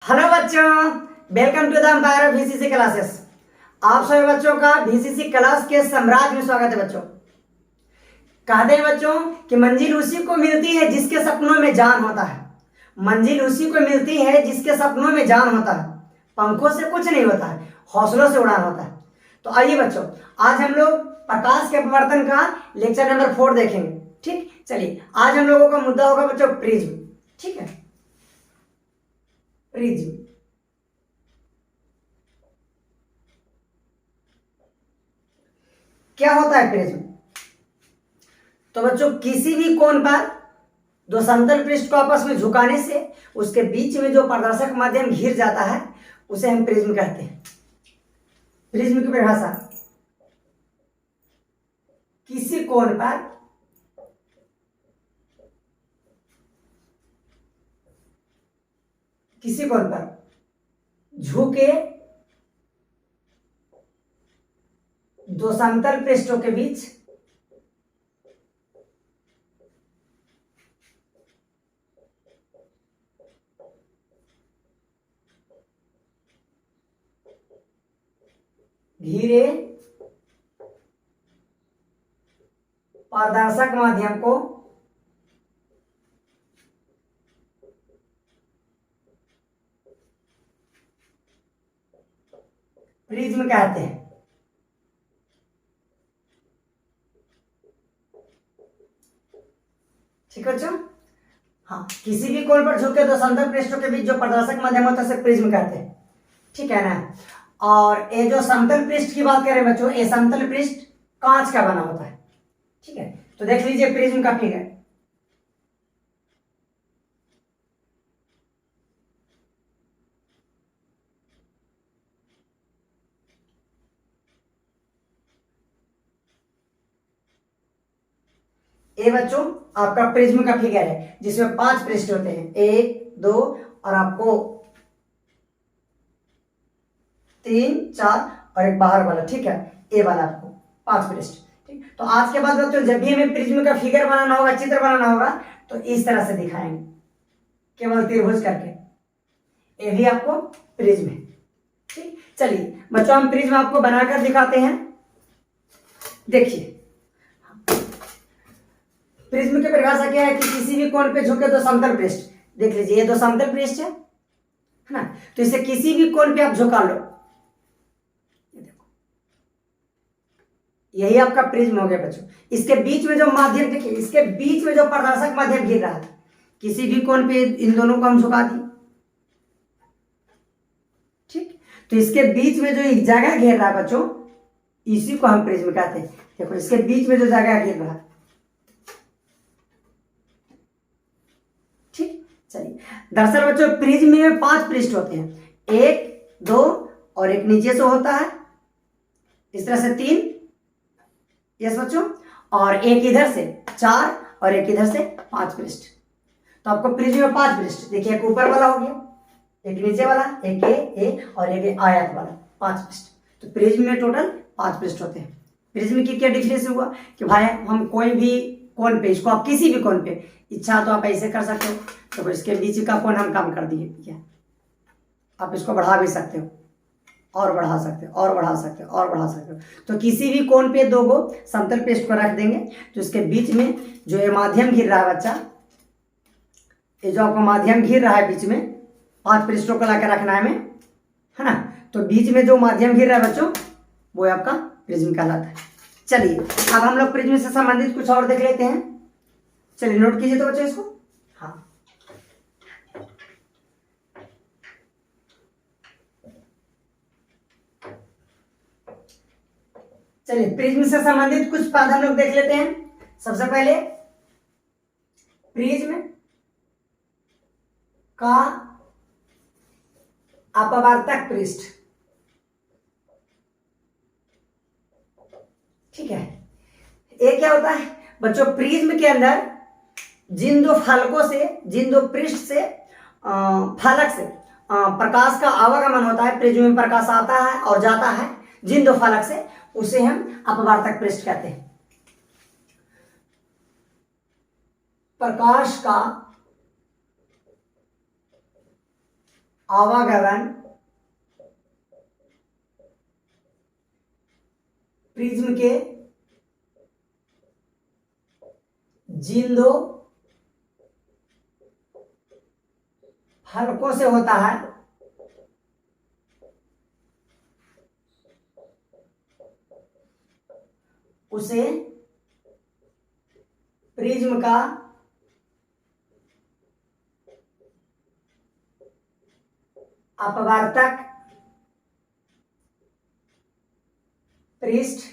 Hello बच्चों, welcome to the empire of BCC classes. आप सभी बच्चों का बीसीसी क्लास के साम्राज्य में स्वागत है। बच्चों, कहते हैं बच्चों कि मंजिल उसी को मिलती है जिसके सपनों में जान होता है। मंजिल उसी को मिलती है जिसके सपनों में जान होता है। पंखों से कुछ नहीं होता है, हौसलों से उड़ान होता है। तो आइए बच्चों, आज हम लोग प्रकाश के अपवर्तन का लेक्चर नंबर 4 देखेंगे। ठीक, चलिए आज हम लोगों का मुद्दा होगा बच्चों प्रिज्म। ठीक है, प्रिज्म। क्या होता है प्रिज्म? तो बच्चों, किसी भी कोण पर दो समतल पृष्ठ को आपस में झुकाने से उसके बीच में जो पारदर्शक माध्यम घिर जाता है उसे हम प्रिज्म कहते हैं। प्रिज्म की परिभाषा, किसी कोण पर झुके दो समतल पृष्ठों के बीच घिरे पारदर्शक माध्यम को प्रिज्म कहते हैं। ठीक है बच्चों, हाँ, किसी भी कोण पर झुके दो समतल पृष्ठों के बीच जो पारदर्शक माध्यम होता है उसे प्रिज्म कहते हैं। ठीक है ना। और ये जो समतल पृष्ठ की बात करें बच्चों, ये समतल पृष्ठ कांच का बना होता है। ठीक है, तो देख लीजिए प्रिज्म का फिगर। ये बच्चों आपका प्रिज्म का फिगर है जिसमें 5 पृष्ठ होते हैं, 1 2 और आपको 3 4 और एक बाहर वाला। ठीक है, ए वाला आपको 5 पृष्ठ। ठीक, तो आज के बाद बच्चों जब भी हमें प्रिज्म का फिगर बनाना होगा, चित्र बनाना होगा, तो इस तरह से दिखाएंगे, केवल त्रिभुज करके। ये भी आपको प्रिज्म है। ठीक, चलिए बच्चों हम प्रिज्म आपको बनाकर दिखाते हैं। देखिए, प्रिज्म की परिभाषा क्या है कि किसी भी कोण पे झुके दो समतल पृष्ठ। देख लीजिए, ये दो समतल पृष्ठ है ना, तो इसे किसी भी कोण पे आप झुका लो, यही आपका प्रिज्म हो गया बच्चों। इसके बीच में जो माध्यम, देखिए इसके बीच में जो पारदर्शक माध्यम गिर रहा है, किसी भी कोण पे इन दोनों को हम झुका दिए। ठीक, तो इसके बीच में जो एक जगह घेर रहा है बच्चों, इसी को हम प्रिज्म कहते हैं। देखो इसके बीच में जो जगह घेर रहा है। ठीक, चलिए दरअसल बच्चों प्रिज्म में 5 पृष्ठ होते हैं, 1 2 और एक नीचे से होता है, इस तरह से 3। यस बच्चों, और एक इधर से 4 और एक इधर से 5 पृष्ठ। तो आपको प्रिज्म में 5 पृष्ठ, देखिए एक ऊपर वाला हो गया, एक नीचे वाला, एक ए और एक आयत वाला, 5 पृष्ठ। तो प्रिज्म में टोटल 5 पृष्ठ होते हैं। प्रिज्म की क्या डिफरेंस हुआ कि भाई हम कोई भी कोण पे, इसको आप किसी भी कोण पे इच्छा तो आप ऐसे कर सकते हो, तो इसके बीच का कोण हम कम कर दिए। ठीक है, आप इसको बढ़ा भी सकते हो, और बढ़ा सकते हो, और बढ़ा सकते हो, और बढ़ा सकते हो। तो किसी भी कोण पे 2 गो समतल पृष्ठ को रख देंगे, तो इसके बीच में जो ये माध्यम घिर रहा है बच्चा, ये जो आपको माध्यम घिर रहा है बीच में 5 पृष्ठों को लाकर रखना है हमें, है ना। तो बीच में जो माध्यम घिर रहा है बच्चों, वो आपका प्रिज्म कहलाता है। चलिए अब हम लोग प्रिज्म से संबंधित कुछ और देख लेते हैं। चलिए नोट कीजिए तो बच्चों इसको। हाँ, चलिए प्रिज्म से संबंधित कुछ पद हम लोग देख लेते हैं। सबसे पहले प्रिज्म का अपवर्तक पृष्ठ। ठीक है, ये क्या होता है बच्चों? प्रिज्म के अंदर जिन दो फलकों से, जिन दो पृष्ठ से, फलक से प्रकाश का आवागमन होता है, प्रिज्म में प्रकाश आता है और जाता है जिन दो फलक से, उसे हम अपवर्तक पृष्ठ कहते हैं। प्रकाश का आवागमन प्रिज्म के जिन दो फलकों से होता है उसे प्रिज्म का अपवर्तक पृष्ठ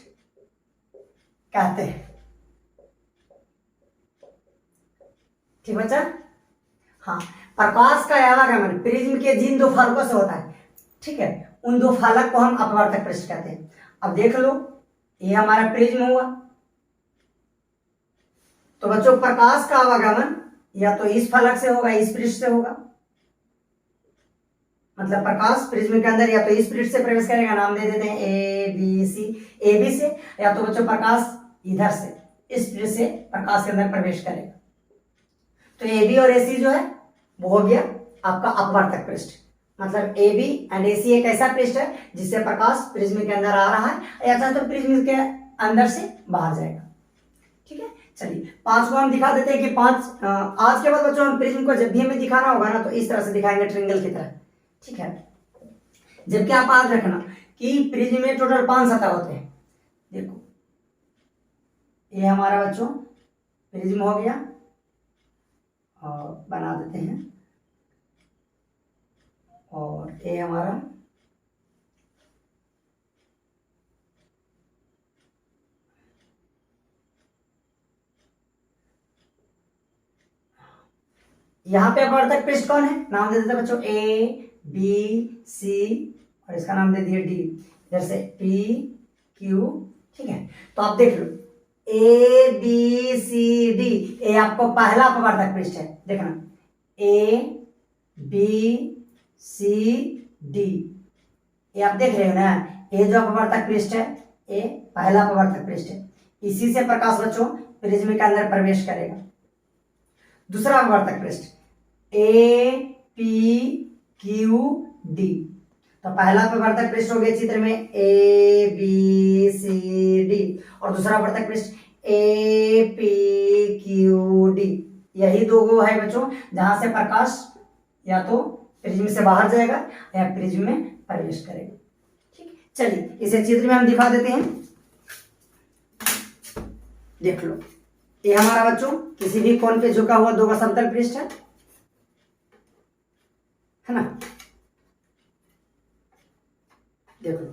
कहते हैं। ठीक बच्चा? हाँ, प्रकाश का आवागमन प्रिज्म के जिन दो फलकों से होता है, ठीक है, उन दो फलक को हम अपवर्तक पृष्ठ कहते हैं। अब देख लो, ये हमारा प्रिज्म हुआ, तो बच्चों प्रकाश का आवागमन या तो इस फलक से होगा, इस पृष्ठ से होगा, मतलब प्रकाश प्रिज्म के अंदर या तो इस पृष्ठ से प्रवेश करेगा, नाम दे देते हैं ए बी सी, ए बी से, या तो बच्चों प्रकाश इधर से इस पृष्ठ से प्रकाश के अंदर प्रवेश करेगा। तो ए बी और ए सी जो है वो हो गया आपका अपवर्तक पृष्ठ, मतलब ए बी एंड ए सी एक ऐसा पृष्ठ है जिससे प्रकाश प्रिज्म के अंदर आ रहा है या तो प्रिज्म के अंदर से बाहर जाएगा। ठीक है, चलिए 5 को हम दिखा देते हैं कि 5 आज के बाद बच्चों हम प्रिज्म को जब भी हमें दिखाना होगा ना तो इस तरह से दिखाएंगे, ट्रिंगल की तरह। ठीक है, जबकि आप याद रखना कि प्रिज्म में टोटल 5 सतह होते हैं। देखो ये हमारा बच्चों प्रिज्म हो गया, और बना देते हैं, और ये हमारा यहाँ पे अपवर्तक पृष्ठ कौन है, नाम दे देते हैं बच्चों ए बी सी, और इसका नाम दे दिया डी, इधर से पी क्यू। ठीक है, तो आप देख लो ए बी सी डी, ये आपको पहला अपवर्तक पृष्ठ है, देखना ए बी सी डी, ये आप देख रहे हो ना, ये जो अपवर्तक पृष्ठ है ये पहला अपवर्तक पृष्ठ है, इसी से प्रकाश बच्चों प्रिज्म के अंदर प्रवेश करेगा। दूसरा अपवर्तक पृष्ठ ए पी क्यू डी, तो पहला अपवर्तक पृष्ठ हो गया चित्र में ए बी सी डी, और दूसरा अपवर्तक पृष्ठ ए पी क्यू डी। यही दो है बच्चों जहां से प्रकाश या तो प्रिज्म से बाहर जाएगा या प्रिज्म में प्रवेश करेगा। ठीक, चलिए इसे चित्र में हम दिखा देते हैं। देख लो, ये हमारा बच्चों किसी भी कोण पे झुका हुआ दो का समतल पृष्ठ है ना। देख लो,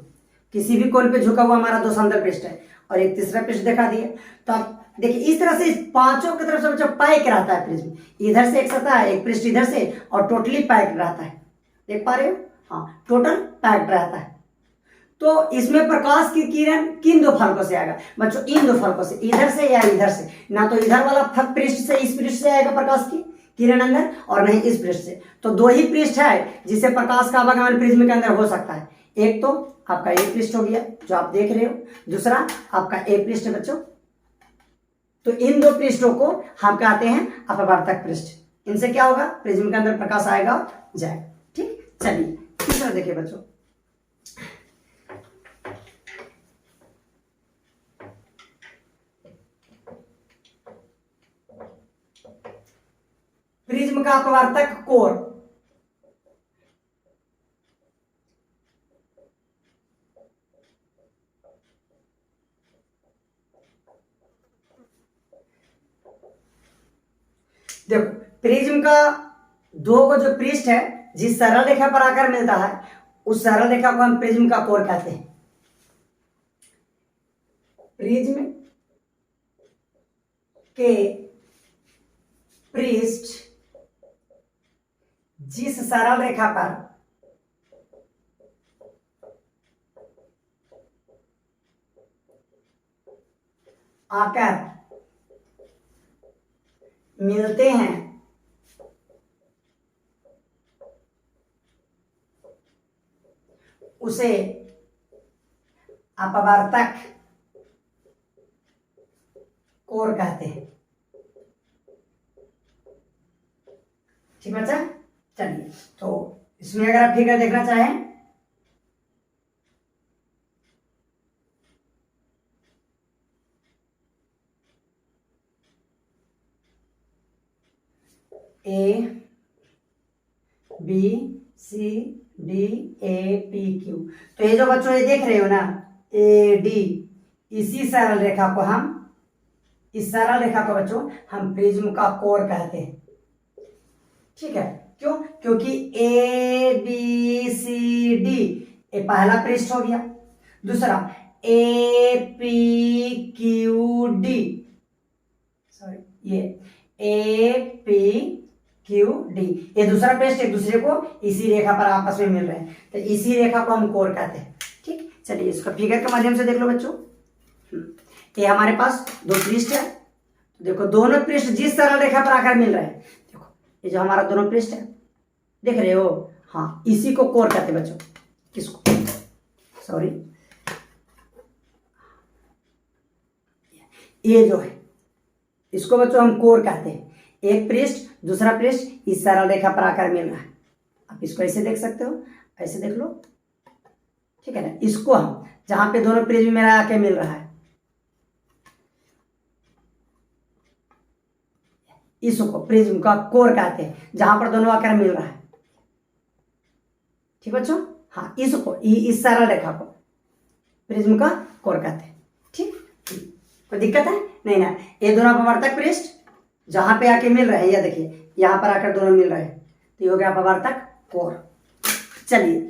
किसी भी कोण पे झुका हुआ हमारा दो समतल पृष्ठ है, और एक तीसरा पृष्ठ दिखा दिया। तो आप देखिए इस तरह से पांचों की तरफ से बच्चों पैक रहता है प्रिज्म, इधर से एक सतह है, एक पृष्ठ इधर से, और टोटली पैक्ड रहता है। देख पा रहे हो? हाँ, टोटल पैक्ड रहता है। तो इसमें प्रकाश की किरण किन दो फलकों से आएगा बच्चों, इन दो फलकों से, इधर से या इधर से। ना तो इधर वाला पृष्ठ से इस पृष्ठ से आएगा प्रकाश की किरण अंदर, और नहीं इस पृष्ठ से। तो दो ही पृष्ठ है जिससे प्रकाश का आवागमन प्रिज्म के अंदर हो सकता है। एक तो आपका ए पृष्ठ हो गया जो आप देख रहे हो, दूसरा आपका ए पृष्ठ है बच्चों। तो इन दो पृष्ठों को हम कहते हैं अपवर्तक पृष्ठ। इनसे क्या होगा, प्रिज्म के अंदर प्रकाश आएगा और जाएगा। ठीक, चलिए तीसरा देखिए बच्चों, प्रिज्म का अपवर्तक कोण। देखो प्रिज्म का दो को जो पृष्ठ है जिस सरल रेखा पर आकर मिलता है उस सरल रेखा को हम प्रिज्म का कोण कहते हैं। प्रिज्म के पृष्ठ जिस सरल रेखा पर आकर मिलते हैं उसे अपवर्तक कोण कहते हैं। ठीक बच्चा, चलिए तो इसमें अगर आप फिगर देखना चाहें, A B C D A P Q, तो ये जो बच्चों ये देख रहे हो ना, ए डी, इसी सरल रेखा को हम, इस सरल रेखा को बच्चों हम प्रिज्म का कोर कहते हैं। ठीक है, क्यों? क्योंकि ए बी सी डी ये पहला पृष्ठ हो गया, दूसरा ए पी क्यू डी, सॉरी ये ए पी क्यू डी, ये दूसरा पृष्ठ एक दूसरे को इसी रेखा पर आपस में मिल रहे हैं, तो इसी रेखा को हम कोर कहते हैं। ठीक, चलिए इसको फिगर के माध्यम से देख लो बच्चों। ये हमारे पास दो पृष्ठ है, देखो दोनों पृष्ठ जिस सरल रेखा पर आकर मिल रहे हैं, देखो ये जो हमारा दोनों पृष्ठ है देख रहे हो, हाँ इसी को कोर कहते हैं बच्चों। किसको? सॉरी, ये जो है इसको बच्चों हम कोर कहते हैं। एक पृष्ठ दूसरा पृष्ठ इस सरल रेखा पर आकर मिल रहा है, आप इसको ऐसे देख सकते हो, ऐसे देख लो, ठीक है ना। इसको हम जहां पे दोनों प्रिज्म में आके मिल रहा है, इसको प्रिज्म का कोर कहते हैं, जहां पर दोनों आकर मिल रहा है। ठीक बच्चों, हाँ इसको इस सरल रेखा को प्रिज्म का कोर कहते हैं। ठीक, कोई दिक्कत है नहीं ना। ये दोनों अपवर्तक पृष्ठ जहां पे आके मिल रहे हैं, ये देखिए यहां पर आकर दोनों मिल रहे हैं, तो ये हो गया अपवर्तक कोर। चलिए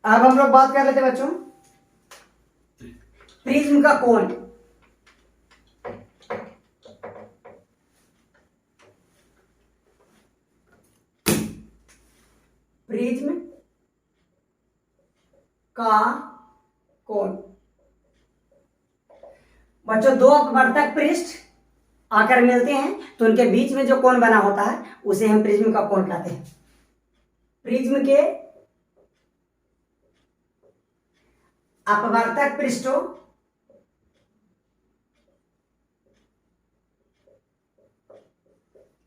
अब हम लोग बात कर लेते हैं बच्चों प्रिज्म का कोण। प्रिज्म का कोण बच्चों, दो अपवर्तक पृष्ठ आकर मिलते हैं तो उनके बीच में जो कोण बना होता है उसे हम प्रिज्म का कोण कहते हैं। प्रिज्म के अपवर्तक पृष्ठों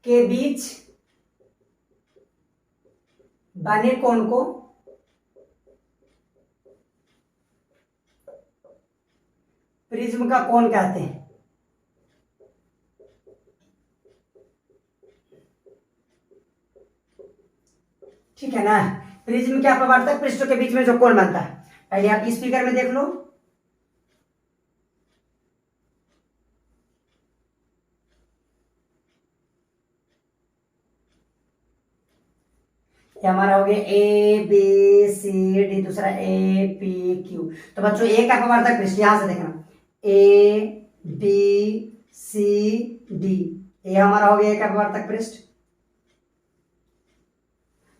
के बीच बने कोण को प्रिज्म का कोण कहते हैं। ठीक है ना। प्रिज्म के अपवर्तक पृष्ठों के बीच में जो कोण बनता है, पहले आप इस फिगर में देख लो, ये हमारा हो गया ए बी सी डी, दूसरा ए पी क्यू। तो बच्चों एक अपवर्तक पृष्ठ यहां से देखना, ए बी सी डी, ये हमारा हो गया एक अपवर्तक पृष्ठ।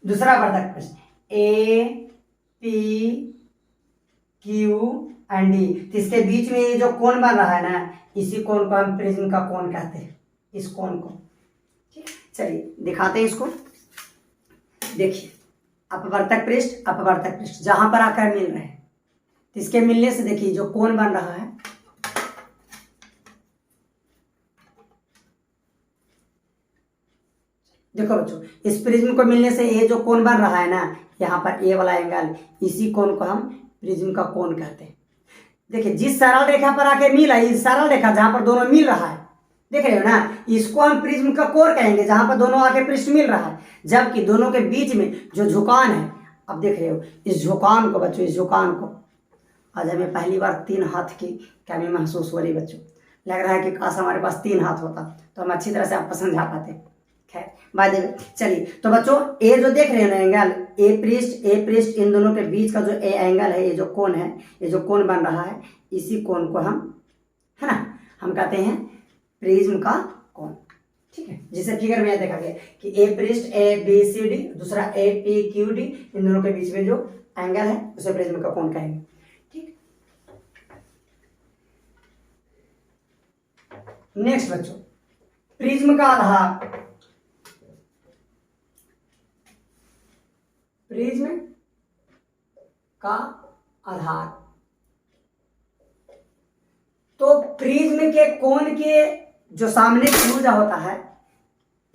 दूसरा अपवर्तक पृष्ठ ए पी क्यू एंड डी, तो इसके बीच में ये जो कोण बन रहा है ना, इसी कोण को हम प्रिज्म का कोण कहते हैं, इस कोण को। ठीक, चलिए दिखाते हैं इसको। देखिए अपवर्तक पृष्ठ जहां पर आकर मिल रहे हैं, तो इसके मिलने से देखिए जो कोण बन रहा है, देखो बच्चों इस प्रिज्म को मिलने से ये जो कोण बन रहा है ना, यहाँ पर ए वाला एंगल, इसी कोण को हम प्रिज्म का कोण कहते हैं। देखिए जिस सरल रेखा पर आके मिला, इस सरल रेखा जहां पर दोनों मिल रहा है, देख रहे हो ना, इसको हम प्रिज्म का कोर कहेंगे, जहां पर दोनों आके पृष्ठ मिल रहा है। जबकि दोनों के बीच में जो झुकान है, अब देख रहे हो इस झुकान को बच्चों, इस झुकान को आज हमें पहली बार 3 हाथ की कमी महसूस हो रही बच्चों। लग रहा है कि काश हमारे पास 3 हाथ होता तो हम अच्छी तरह से आपको समझा पाते। खैर बाय द वे, चलिए तो बच्चों ये जो देख रहे हो ना एंगल, ए पृष्ठ इन दोनों के बीच का जो ए एंगल है, ये जो कोण है, ये जो कोण बन रहा है, इसी कोण को हम, है ना, हम कहते हैं प्रिज्म का कोण। ठीक है, जिसे फिगर में देखा गया कि ए पृष्ठ ए बी सी डी, दूसरा ए पी क्यू डी, इन दोनों के बीच में जो एंगल है उसे प्रिज्म का कोण कहेंगे। ठीक, नेक्स्ट बच्चों प्रिज्म का आधार। प्रिज्म का आधार, तो प्रिज्म के कोण के जो सामने की भुजा होता है,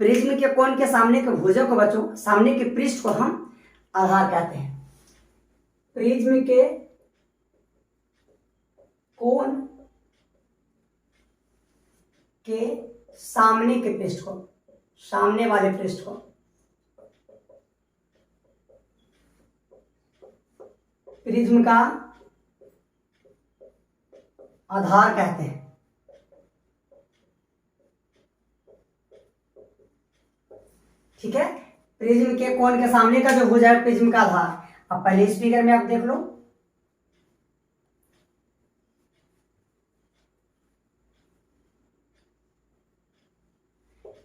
प्रिज्म के कोण के सामने के भुजा को बच्चों, सामने के पृष्ठ को हम आधार कहते हैं। प्रिज्म के कोण के सामने के पृष्ठ को, सामने वाले पृष्ठ को प्रिज्म का आधार कहते हैं। ठीक है, प्रिज्म के कोण के सामने का जो भुजा है प्रिज्म का आधार। अब पहले इस फिगर में आप देख लो,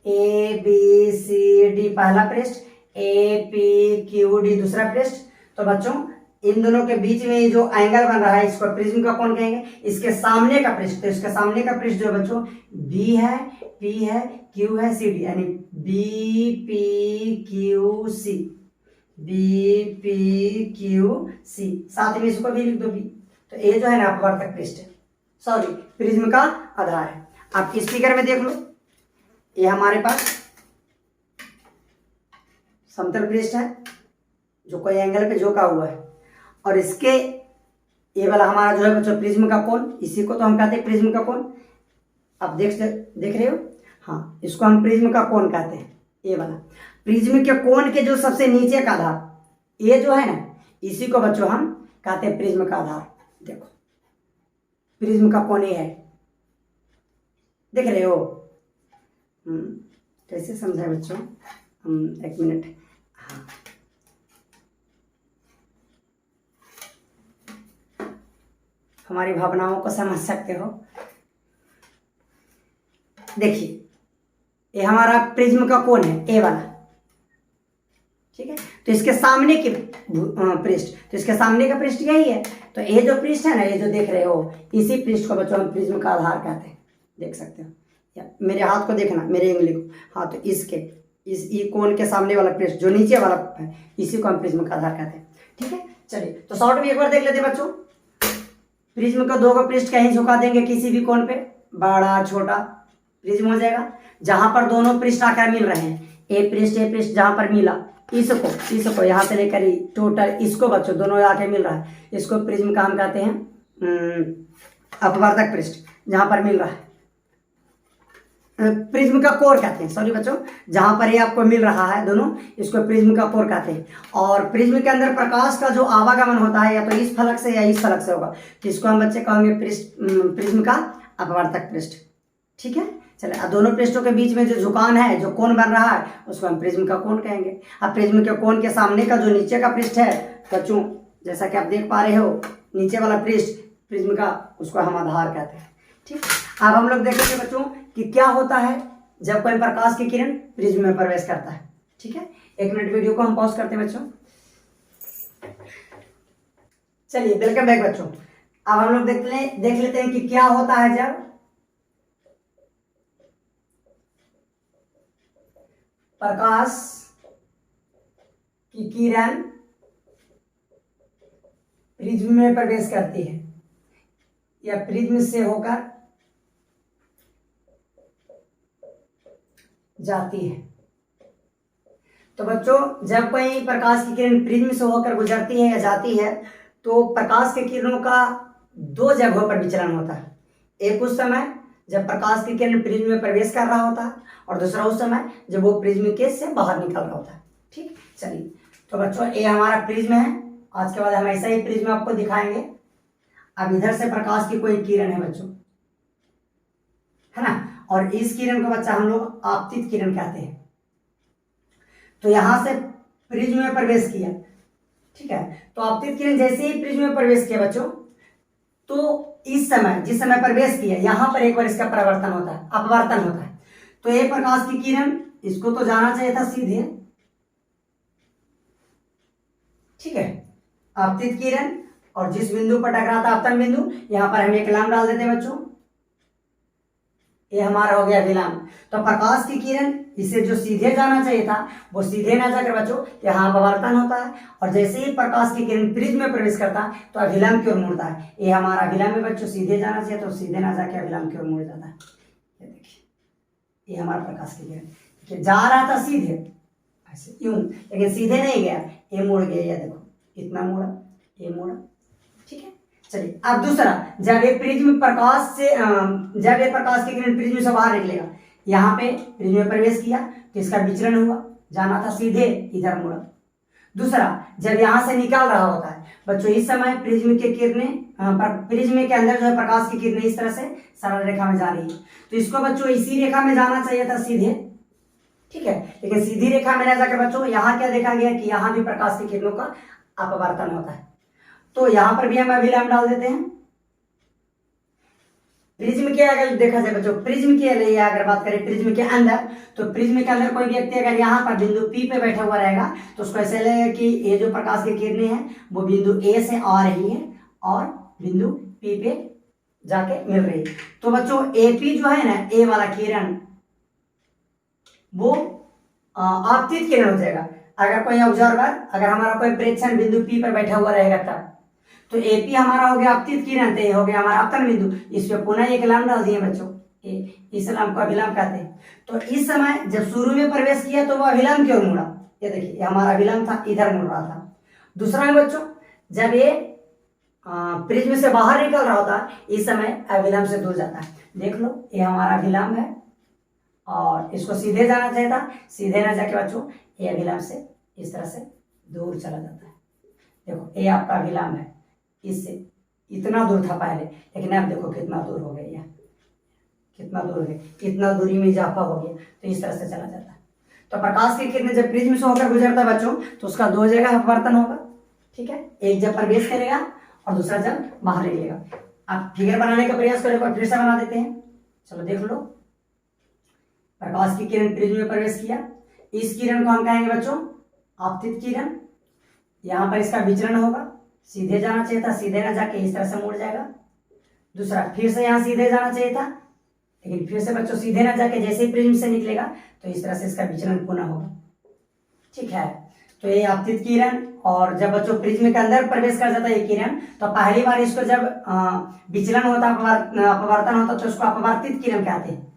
ए बी सी डी पहला पृष्ठ, ए पी क्यू डी दूसरा पृष्ठ। तो बच्चों इन दोनों के बीच में जो एंगल बन रहा है इसको प्रिज्म का कोण कहेंगे। इसके सामने का पृष्ठ, तो इसके सामने का पृष्ठ जो बच्चों बी है, पी है, क्यू है, सी डी, यानी B P Q C, B P Q C, साथ में इसको भी लिख दो बी। तो ये जो है ना अपवर्तक पृष्ठ है, सॉरी प्रिज्म का आधार है। आप इस फिगर में देख लो, ये हमारे पास समतल पृष्ठ है जो कोई एंगल पे झुका हुआ है, और इसके ये वाला हमारा जो है बच्चों प्रिज्म का कोण, इसी को तो हम कहते हैं प्रिज्म का कोण। आप देख रहे हो, हाँ इसको हम प्रिज्म का कोण कहते हैं। ये वाला प्रिज्म के कोण के जो सबसे नीचे का आधार ये जो है ना, इसी को बच्चों हम कहते हैं प्रिज्म का आधार। देखो प्रिज्म का कोण ये है, देख रहे हो। कैसे समझाए बच्चों, एक मिनट। हाँ हमारी भावनाओं को समझ सकते हो। देखिए ये हमारा प्रिज्म का कोण है, ए वाला, ठीक है। तो इसके सामने के पृष्ठ, तो इसके सामने का पृष्ठ यही है। तो ये जो पृष्ठ है ना, ये जो देख रहे हो, इसी पृष्ठ को बच्चों हम प्रिज्म का आधार कहते हैं। देख सकते हो, या मेरे हाथ को देखना, मेरे उंगली को, हाँ तो इसके इस कोण के सामने वाला पृष्ठ जो नीचे वाला है, इसी को हम प्रिज्म का आधार कहते हैं। ठीक है, चलिए तो शॉर्ट में एक बार देख लेते हैं बच्चों। प्रिज्म का दो का पृष्ठ कहीं झुका देंगे किसी भी कोण पे, बड़ा छोटा प्रिज्म हो जाएगा। जहां पर दोनों पृष्ठ आकर मिल रहे हैं, ए पृष्ठ जहां पर मिला, इसको यहाँ से लेकर टोटल इसको बच्चों दोनों आके मिल रहा है, इसको प्रिज्म का हम कहते हैं अपवर्तक पृष्ठ। जहां पर मिल रहा है प्रिज्म का कोर कहते हैं, सॉरी बच्चों, जहां पर ये आपको मिल रहा है दोनों, इसको प्रिज्म का कोर कहते हैं। और प्रिज्म के अंदर प्रकाश का जो आवागमन होता है या तो इस फलक से या इस फलक से होगा, तो इसको हम बच्चे कहेंगे प्रिज्म का अपवर्तक पृष्ठ। ठीक है, चलिए दोनों पृष्ठों के बीच में जो झुकान है, जो कोण बन रहा है, उसको हम प्रिज्म का कोण कहेंगे। अब प्रिज्म के कोण के सामने का जो नीचे का पृष्ठ है बच्चों, जैसा कि आप देख पा रहे हो, नीचे वाला पृष्ठ प्रिज्म का, उसको हम आधार कहते हैं। ठीक, अब हम लोग देखेंगे बच्चों कि क्या होता है जब कोई प्रकाश की किरण प्रिज्म में प्रवेश करता है। ठीक है, एक मिनट वीडियो को हम पॉज करते हैं बच्चों। चलिए वेलकम बैक बच्चों। अब हम लोग देख लेते हैं कि क्या होता है जब प्रकाश की किरण प्रिज्म में प्रवेश करती है या प्रिज्म से होकर जाती है। तो बच्चों जब कोई प्रकाश की किरण प्रिज्म से होकर गुजरती है या जाती है, तो प्रकाश के किरणों का दो जगहों पर विचलन होता है। एक उस समय जब प्रकाश की किरण प्रिज्म में प्रवेश कर रहा होता है, और दूसरा उस समय जब वो प्रिज्म के से बाहर निकल रहा होता है। ठीक, चलिए तो बच्चों ये हमारा प्रिज्म है। आज के बाद हम ऐसा ही प्रिज्म आपको दिखाएंगे। अब इधर से प्रकाश की कोई किरण है बच्चों, है ना, और इस किरण को बच्चा हम लोग आपतित किरण कहते हैं। तो यहां से प्रिज्म में प्रवेश किया, ठीक है, तो आपतित किरण जैसे ही प्रिज्म में प्रवेश किया बच्चों, तो इस समय जिस समय प्रवेश किया, यहां पर एक बार इसका परिवर्तन होता है, अपवर्तन होता है। तो ये प्रकाश की किरण, इसको तो जाना चाहिए था सीधे, ठीक है, आपतित किरण, और जिस बिंदु पर टकराता आपतन बिंदु, यहां पर हम एक विराम डाल देते हैं बच्चों। ये हमारा हो गया विराम। तो प्रकाश की किरण इसे जो सीधे जाना चाहिए था वो सीधे ना जाकर बच्चों यहाँ अपवर्तन होता है, और जैसे ही प्रकाश की किरण प्रिज्म में प्रवेश करता है तो अभिलंब की ओर मुड़ता है। ये हमारा अभिलंब में बच्चों सीधे जाना चाहिए, तो सीधे ना जाके अभिलंब की ओर मुड़ जाता है। ये देखिए, ये हमारा प्रकाश की किरण देखिए जा रहा था सीधे, ऐसे यूं, लेकिन सीधे नहीं गया, ये मुड़ गया, ये देखो इतना मुड़ा, ये मुड़ा, ठीक है। चलिए अब दूसरा, जब ये प्रिज्म प्रकाश से जब ये प्रकाश की किरण प्रिज्म से बाहर निकलेगा, यहाँ पे प्रिज्म में प्रवेश किया तो इसका विचलन हुआ, जाना था सीधे, इधर मुड़ा। दूसरा, जब यहाँ से निकल रहा होता है बच्चों, इस समय प्रिज्म के किरणें प्रिज्म के अंदर जो है प्रकाश की किरणें इस तरह से सरल रेखा में जा रही है, तो इसको बच्चों इसी रेखा में जाना चाहिए था सीधे, ठीक है, लेकिन सीधी रेखा में न जाकर बच्चों यहाँ क्या देखा गया कि यहाँ भी प्रकाश की किरणों का अपवर्तन होता है। तो यहाँ पर भी हम अभिलंब डाल देते हैं। प्रिज्म के अगर देखा जाए बच्चों, प्रिज्म के लिए अगर बात करें प्रिज्म के अंदर, तो प्रिज्म के अंदर कोई व्यक्ति अगर यहाँ पर बिंदु P पे बैठा हुआ रहेगा तो उसको ऐसे लगेगा कि ये जो प्रकाश की किरणें हैं वो बिंदु A से आ रही है और बिंदु P पे जाके मिल रही है। तो बच्चों AP जो है ना, A वाला किरण वो आपतित किरण हो जाएगा। अगर कोई ऑब्जर्वर, अगर हमारा कोई प्रेक्षण बिंदु P पर बैठा हुआ रहेगा तब, तो AP हमारा हो गया आपतित किरण, तो हो गया हमारा आपतन बिंदु, इस पे पुनः एक लंब डाल दिए बच्चों, इस लंब को अभिलंब कहते हैं। तो इस समय जब शुरू में प्रवेश किया तो वो अभिलंब की ओर मुड़ा, ये देखिए हमारा अभिलंब था, इधर मुड़ रहा था। दूसरा है बच्चों, जब ये प्रिज्म से बाहर निकल रहा होता है, इस समय अभिलंब से दूर जाता है। देख लो ये हमारा अभिलंब है और इसको सीधे जाना चाहिए था, सीधे ना जाके बच्चों ये अभिलंब से इस तरह से दूर चला जाता है। देखो ये आपका अभिलंब है, इससे इतना दूर था पहले, लेकिन अब देखो कितना दूर हो गया, कितना दूर है, कितना दूरी में इजाफा हो गया, तो इस तरह से चला जाता है। तो प्रकाश की किरणें जब प्रिज्म से होकर गुजरता है बच्चों, तो उसका दो जगह अपवर्तन होगा, ठीक है, एक जब प्रवेश करेगा और दूसरा जब बाहर निकलेगा। आप फिगर बनाने का प्रयास करें, फिर से बना देते हैं। चलो देख लो, प्रकाश की किरण प्रिज्म में प्रवेश किया, इस किरण को हम कहेंगे बच्चों आपतित किरण। यहाँ पर इसका विचरण होगा, सीधे जाना चाहिए था, सीधे ना जाके इस तरह से मुड़ जाएगा। दूसरा, फिर से यहाँ सीधे जाना चाहिए था, लेकिन फिर से बच्चों सीधे ना जाके जैसे ही प्रिज्म से निकलेगा तो इस तरह से इसका विचलन पुनः होगा, ठीक है। तो ये आपतित किरण, और जब बच्चों प्रिज्म के अंदर प्रवेश कर जाता है ये किरण, तो पहली बार इसको जब विचलन होता, अपवर्तन होता, तो उसको अपवर्तित किरण कहते हैं।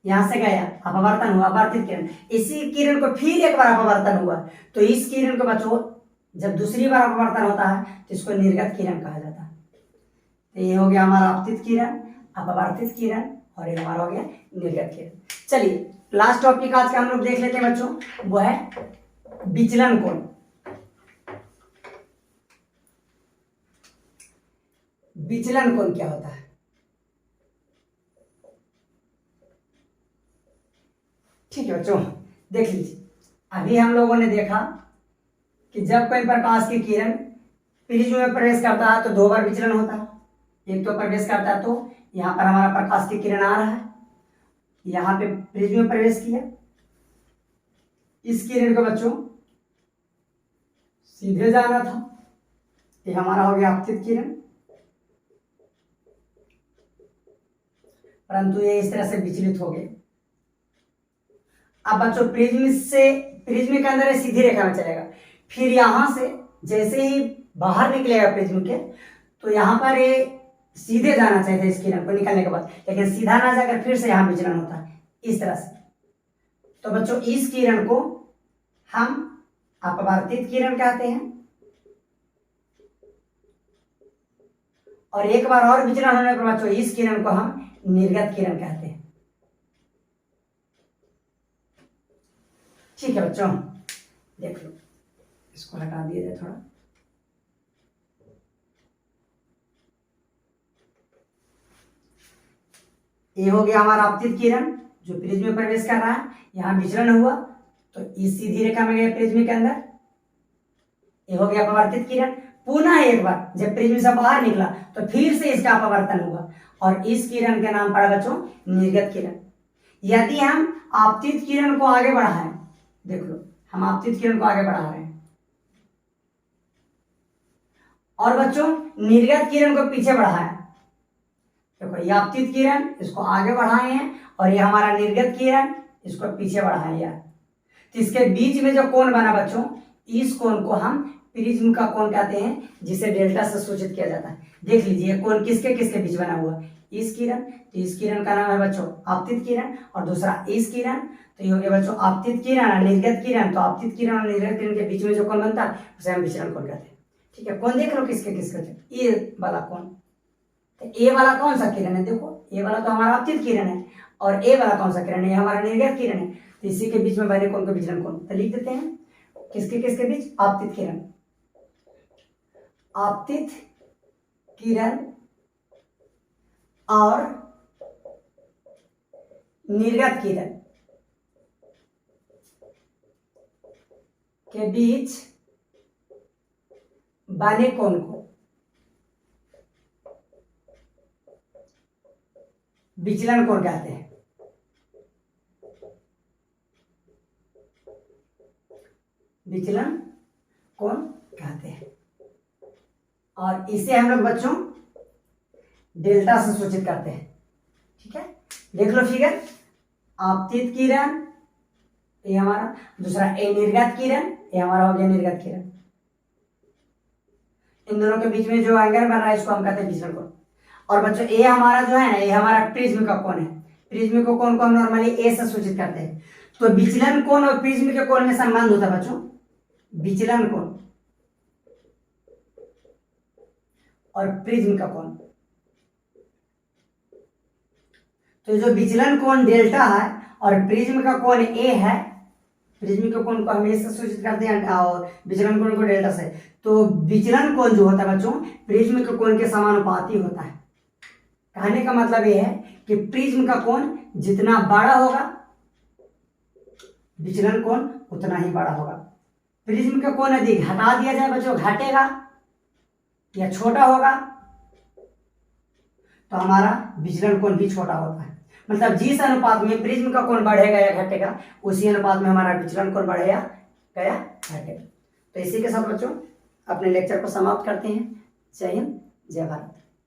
यहाँ से गया अपवर्तन हुआ, अपवर्तित किरण। इसी किरण को फिर एक बार अपवर्तन हुआ, तो इस किरण को बच्चों जब दूसरी बार अपवर्तन होता है तो इसको निर्गत किरण कहा जाता है। तो ये हो गया हमारा आपतित किरण, अपवर्तित किरण, और ये हमारा हो गया निर्गत किरण। चलिए लास्ट टॉपिक आज का हम लोग देख लेते हैं बच्चों, वो है विचलन कोण। विचलन कोण क्या होता है? ठीक है बच्चों, देख लीजिए, अभी हम लोगों ने देखा कि जब कोई प्रकाश की किरण प्रिज्म में प्रवेश करता है तो दो बार विचलन होता है। एक तो प्रवेश करता है तो यहाँ पर हमारा प्रकाश की किरण आ रहा है, यहाँ पे प्रिज्म में प्रवेश किया, इस किरण को बच्चों सीधे जाना था, ये हमारा हो गया आपतित किरण, परंतु ये इस तरह से विचलित हो गए। अब बच्चों प्रिज्म के अंदर ये सीधी रेखा में चलेगा, फिर यहां से जैसे ही बाहर निकलेगा प्रिज्म के, तो यहाँ पर ये सीधे जाना चाहिए था इस किरण को निकलने के बाद, लेकिन सीधा ना जाकर फिर से यहाँ विचलन होता है इस तरह से। तो बच्चों इस किरण को हम अपवर्तित किरण कहते हैं, और एक बार और विचलन होने पर बच्चों इस किरण को हम निर्गत किरण कहते हैं। ठीक है बच्चों, देख लो, इसको हटा दिया जाए थोड़ा। ये हो गया हमारा आपतित किरण जो प्रिज्म में प्रवेश कर रहा है, यहाँ विचलन हुआ तो इस सीधी रेखा में गया प्रिज्म के अंदर। ये हो गया अपवर्तित किरण। पुनः एक बार जब प्रिज्म से बाहर निकला तो फिर से इसका अपवर्तन हुआ, और इस किरण का नाम पड़ा बच्चों निर्गत किरण। यदि हम आपतित किरण को आगे बढ़ाएं, देख लो हम आपतित किरण को आगे बढ़ा रहे हैं, और बच्चों निर्गत किरण को पीछे बढ़ाएं, देखो ये आपतित किरण, इसको आगे बढ़ाए हैं, और ये हमारा निर्गत किरण, इसको पीछे बढ़ाए यार। तो इसके बीच में जो कोण बना बच्चों, इस कोण को हम प्रिज्म का कोण कहते हैं, जिसे डेल्टा से सूचित किया जाता है। देख लीजिए कोण किसके किसके बीच बना हुआ, इस किरण, तो इस किरण का नाम है बच्चों आपतित किरण, और दूसरा इस किरण, तो ये हो गया बच्चों आपतित किरण और निर्गत किरण। तो आपतित किरण और निर्गत किरण के बीच में जो कोण बनता है उसे हम विचलन कोण कहते हैं। ठीक है, कोण देख लो किसके किसके, ये वाला कोण, तो ए वाला कौन सा किरण है, देखो ए वाला तो हमारा आपतित किरण है, और ए वाला कौन सा किरण है, ये हमारा निर्गत किरण है। तो इसी के बीच में बने कोण को विचलन कोण, तो लिख देते हैं किसके किसके बीच, आपतित किरण, आपतित किरण और निर्गत किरण के बीच बने कोण को विचलन कोण कहते हैं। विचलन कोण कहते हैं, और इसे हम लोग बच्चों डेल्टा से सूचित करते हैं। ठीक है, देख लो फिगर, आपतित किरण ये हमारा, दूसरा ए निर्गत किरण, ये हमारा हो गया निर्गत किरण। इन दोनों के बीच में जो एंगल बन रहा है इसको हम कहते हैं विचलन कोण। और बच्चों ए हमारा जो है ना, ये हमारा प्रिज्म का कोण है। प्रिज्म के कोण को हम नॉर्मली ए से सूचित करते हैं। तो विचलन कोण और प्रिज्म के कोण में संबंध होता है बच्चों, विचलन कोण और प्रिज्म का कोण। तो जो विचलन कोण डेल्टा है और प्रिज्म का कोण ए है, प्रिज्म के कोण को हम ए से सूचित करते हैं और विचलन कोण को डेल्टा से। तो विचलन कोण जो होता है बच्चों प्रिज्म के कोण के समानुपाती होता है। कहने का मतलब यह है कि प्रिज्म का कोण जितना बड़ा होगा विचलन कोण उतना ही बड़ा होगा। प्रिज्म का कोण यदि घटा दिया जाए बच्चों, घटेगा या छोटा होगा, तो हमारा विचलन कोण भी छोटा होता है। मतलब जिस अनुपात में प्रिज्म का कोण बढ़ेगा या घटेगा उसी अनुपात में हमारा विचलन कोण बढ़ेगा या घटेगा। तो इसी के साथ बच्चों अपने लेक्चर को समाप्त करते हैं। जय हिंद, जय भारत।